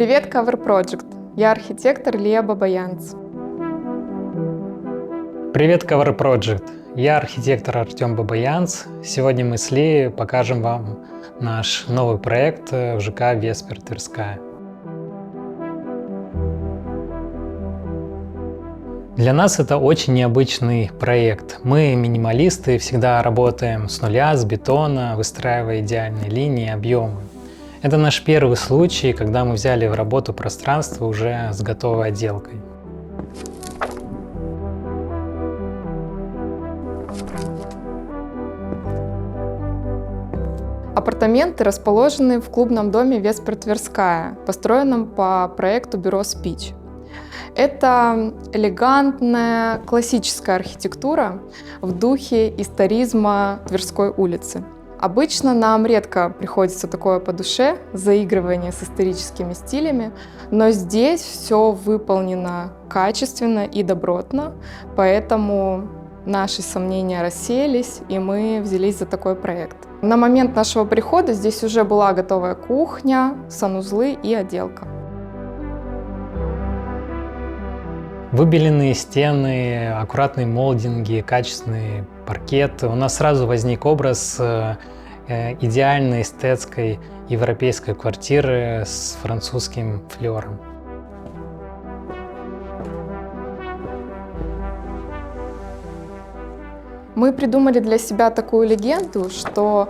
Привет, Cover Project! Я архитектор Лия Бабаянц. Привет, Cover Project! Я архитектор Артем Бабаянц. Сегодня мы с Лией покажем вам наш новый проект в ЖК Веспер Тверская. Для нас это очень необычный проект. Мы, минималисты, всегда работаем с нуля, с бетона, выстраивая идеальные линии, объемы. Это наш первый случай, когда мы взяли в работу пространство уже с готовой отделкой. Апартаменты расположены в клубном доме Веспер Тверская, построенном по проекту бюро Speech. Это элегантная классическая архитектура в духе историзма Тверской улицы. Обычно нам редко приходится такое по душе, заигрывание с историческими стилями, но здесь все выполнено качественно и добротно, поэтому наши сомнения рассеялись, и мы взялись за такой проект. На момент нашего прихода здесь уже была готовая кухня, санузлы и отделка. Выбеленные стены, аккуратные молдинги, качественный паркет. У нас сразу возник образ идеальной эстетской европейской квартиры с французским флером. Мы придумали для себя такую легенду, что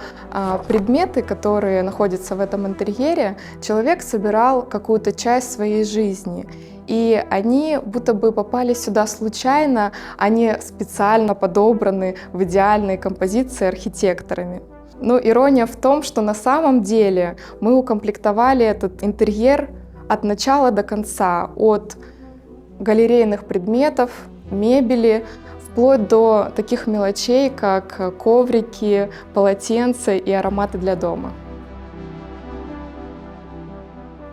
предметы, которые находятся в этом интерьере, человек собирал какую-то часть своей жизни. И они будто бы попали сюда случайно, они специально подобраны в идеальной композиции архитекторами. Но ирония в том, что на самом деле мы укомплектовали этот интерьер от начала до конца, от галерейных предметов, мебели, вплоть до таких мелочей, как коврики, полотенца и ароматы для дома.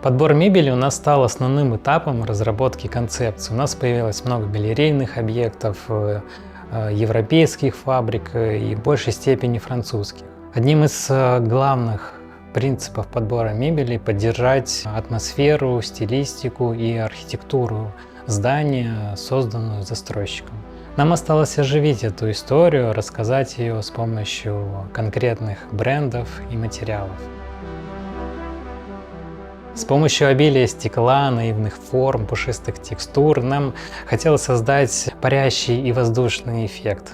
Подбор мебели у нас стал основным этапом разработки концепции. У нас появилось много галерейных объектов, европейских фабрик и в большей степени французских. Одним из главных принципов подбора мебели – поддержать атмосферу, стилистику и архитектуру здания, созданную застройщиком. Нам осталось оживить эту историю, рассказать ее с помощью конкретных брендов и материалов. С помощью обилия стекла, наивных форм, пушистых текстур нам хотелось создать парящий и воздушный эффект.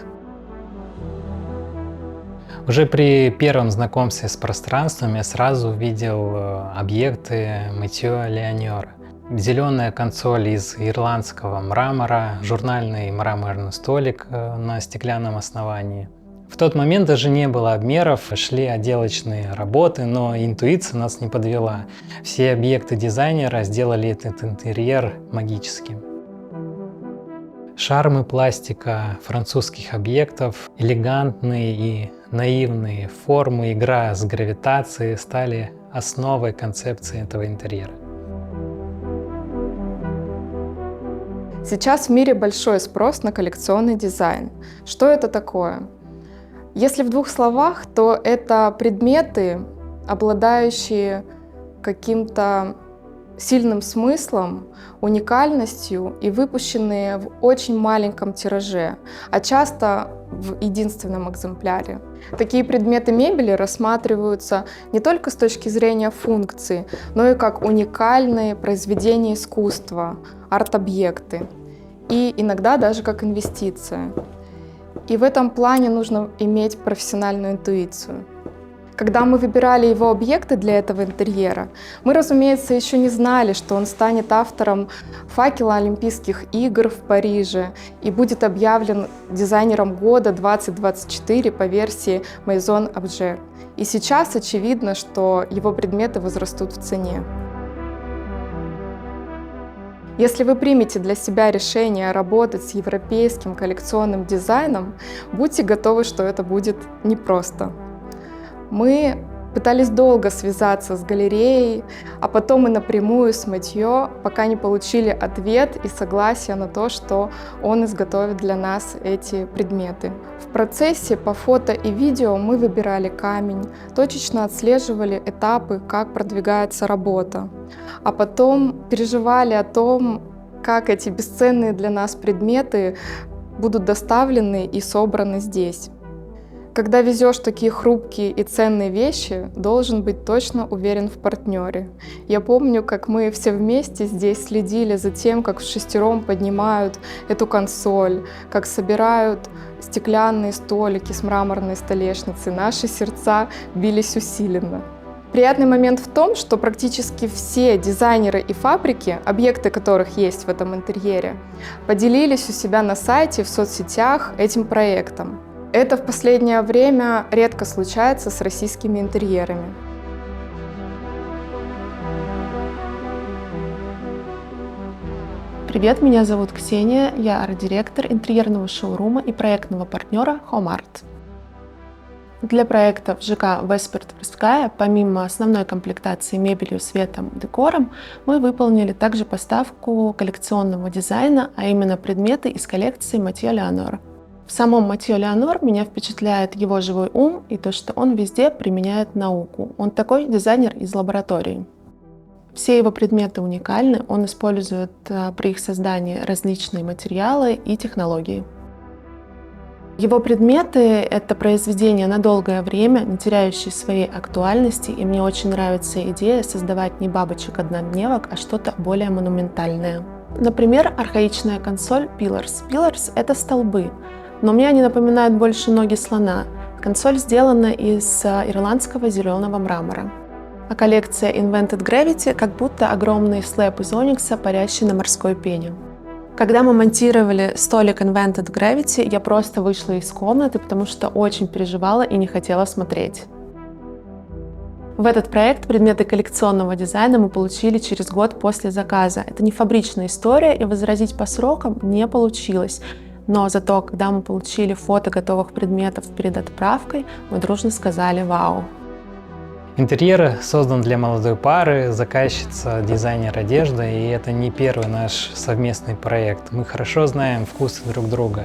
Уже при первом знакомстве с пространством я сразу увидел объекты Mathieu Liogneur. Зеленая консоль из ирландского мрамора, журнальный мраморный столик на стеклянном основании. В тот момент даже не было обмеров, шли отделочные работы, но интуиция нас не подвела. Все объекты дизайнера сделали этот интерьер магическим. Шарм и пластика французских объектов, элегантные и наивные формы, игра с гравитацией стали основой концепции этого интерьера. Сейчас в мире большой спрос на коллекционный дизайн. Что это такое? Если в двух словах, то это предметы, обладающие каким-то сильным смыслом, уникальностью и выпущенные в очень маленьком тираже, а часто в единственном экземпляре. Такие предметы мебели рассматриваются не только с точки зрения функции, но и как уникальные произведения искусства, арт-объекты, и иногда даже как инвестиция. И в этом плане нужно иметь профессиональную интуицию. Когда мы выбирали его объекты для этого интерьера, мы, разумеется, еще не знали, что он станет автором факела Олимпийских игр в Париже и будет объявлен дизайнером года 2024 по версии Maison Objet. И сейчас очевидно, что его предметы возрастут в цене. Если вы примете для себя решение работать с европейским коллекционным дизайном, будьте готовы, что это будет непросто. Мы Пытались долго связаться с галереей, а потом и напрямую с Матьё, пока не получили ответ и согласие на то, что он изготовит для нас эти предметы. В процессе по фото и видео мы выбирали камень, точечно отслеживали этапы, как продвигается работа, а потом переживали о том, как эти бесценные для нас предметы будут доставлены и собраны здесь. Когда везешь такие хрупкие и ценные вещи, должен быть точно уверен в партнере. Я помню, как мы все вместе здесь следили за тем, как вшестером поднимают эту консоль, как собирают стеклянные столики с мраморной столешницы. Наши сердца бились усиленно. Приятный момент в том, что практически все дизайнеры и фабрики, объекты которых есть в этом интерьере, поделились у себя на сайте, в соцсетях этим проектом. Это в последнее время редко случается с российскими интерьерами. Привет, меня зовут Ксения, я арт-директор интерьерного шоурума и проектного партнера Home Art. Для проекта в ЖК Весперт Тверская, помимо основной комплектации мебелью, светом, декором, мы выполнили также поставку коллекционного дизайна, а именно предметы из коллекции Матьё Леонор. В самом Матьё Леонор меня впечатляет его живой ум и то, что он везде применяет науку. Он такой дизайнер из лаборатории. Все его предметы уникальны, он использует при их создании различные материалы и технологии. Его предметы — это произведения на долгое время, не теряющие своей актуальности, и мне очень нравится идея создавать не бабочек-однодневок, а что-то более монументальное. Например, архаичная консоль Pillars. Pillars — это столбы, но мне они напоминают больше ноги слона. Консоль сделана из ирландского зеленого мрамора. А коллекция Invented Gravity как будто огромный слэп из оникса, парящий на морской пене. Когда мы монтировали столик Invented Gravity, я просто вышла из комнаты, потому что очень переживала и не хотела смотреть. В этот проект предметы коллекционного дизайна мы получили через год после заказа. Это не фабричная история, и возразить по срокам не получилось. Но зато, когда мы получили фото готовых предметов перед отправкой, мы дружно сказали «Вау!». Интерьер создан для молодой пары, заказчица, дизайнер одежды, и это не первый наш совместный проект. Мы хорошо знаем вкусы друг друга,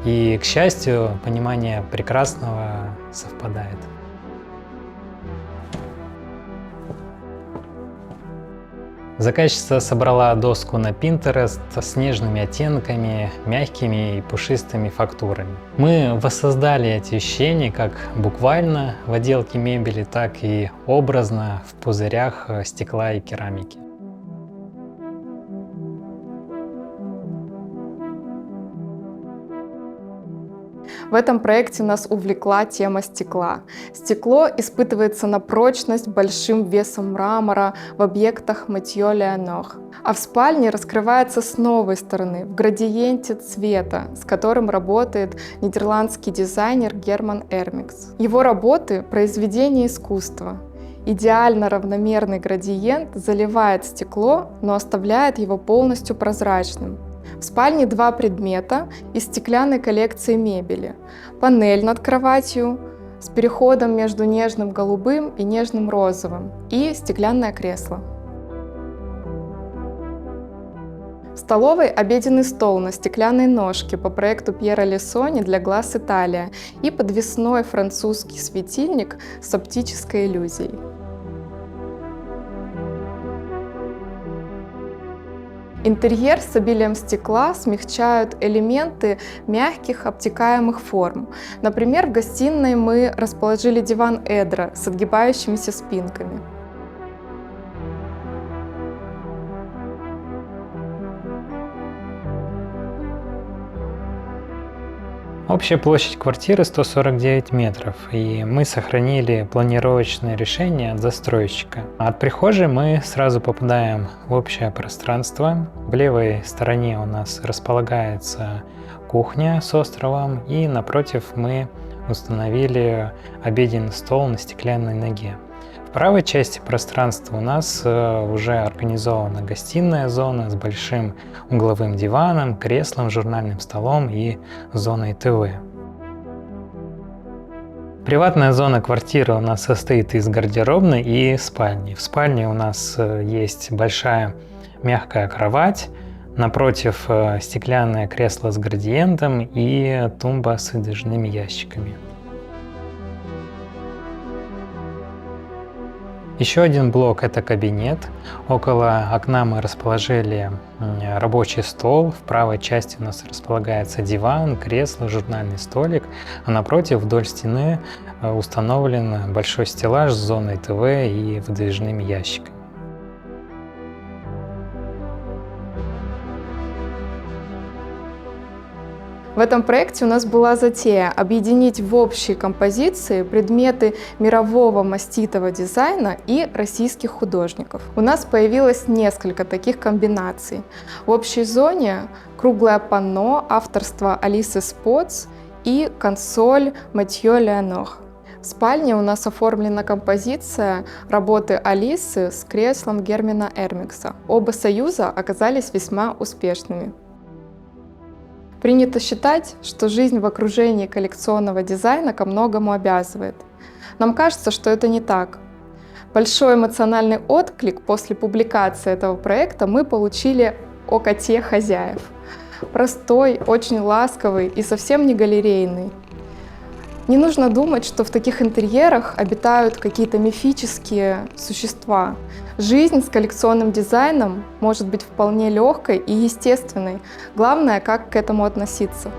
и, к счастью, понимание прекрасного совпадает. Заказчица собрала доску на Pinterest с нежными оттенками, мягкими и пушистыми фактурами. Мы воссоздали эти ощущения как буквально в отделке мебели, так и образно в пузырях стекла и керамики. В этом проекте нас увлекла тема стекла. Стекло испытывается на прочность большим весом мрамора в объектах Матьё Леонор. А в спальне раскрывается с новой стороны, в градиенте цвета, с которым работает нидерландский дизайнер Герман Эрмикс. Его работы – произведение искусства. Идеально равномерный градиент заливает стекло, но оставляет его полностью прозрачным. В спальне два предмета из стеклянной коллекции мебели. Панель над кроватью с переходом между нежным голубым и нежным розовым и стеклянное кресло. В столовой обеденный стол на стеклянной ножке по проекту Пьера Лессони для глаз Италия и подвесной французский светильник с оптической иллюзией. Интерьер с обилием стекла смягчают элементы мягких обтекаемых форм. Например, в гостиной мы расположили диван Эдра с отгибающимися спинками. Общая площадь квартиры 149 метров, и мы сохранили планировочное решение от застройщика. От прихожей мы сразу попадаем в общее пространство. В левой стороне у нас располагается кухня с островом, и напротив мы установили обеденный стол на стеклянной ноге. В правой части пространства у нас уже организована гостиная зона с большим угловым диваном, креслом, журнальным столом и зоной ТВ. Приватная зона квартиры у нас состоит из гардеробной и спальни. В спальне у нас есть большая мягкая кровать, напротив стеклянное кресло с градиентом и тумба с выдвижными ящиками. Еще один блок – это кабинет. Около окна мы расположили рабочий стол. В правой части у нас располагается диван, кресло, журнальный столик. А напротив, вдоль стены, установлен большой стеллаж с зоной ТВ и выдвижными ящиками. В этом проекте у нас была затея объединить в общей композиции предметы мирового маститого дизайна и российских художников. У нас появилось несколько таких комбинаций. В общей зоне круглое панно авторства Алисы Спотс и консоль Матьё Леонор. В спальне у нас оформлена композиция работы Алисы с креслом Германа Эрмикса. Оба союза оказались весьма успешными. Принято считать, что жизнь в окружении коллекционного дизайна ко многому обязывает. Нам кажется, что это не так. Большой эмоциональный отклик после публикации этого проекта мы получили о коте хозяев. Простой, очень ласковый и совсем не галерейный. Не нужно думать, что в таких интерьерах обитают какие-то мифические существа. Жизнь с коллекционным дизайном может быть вполне легкой и естественной. Главное, как к этому относиться.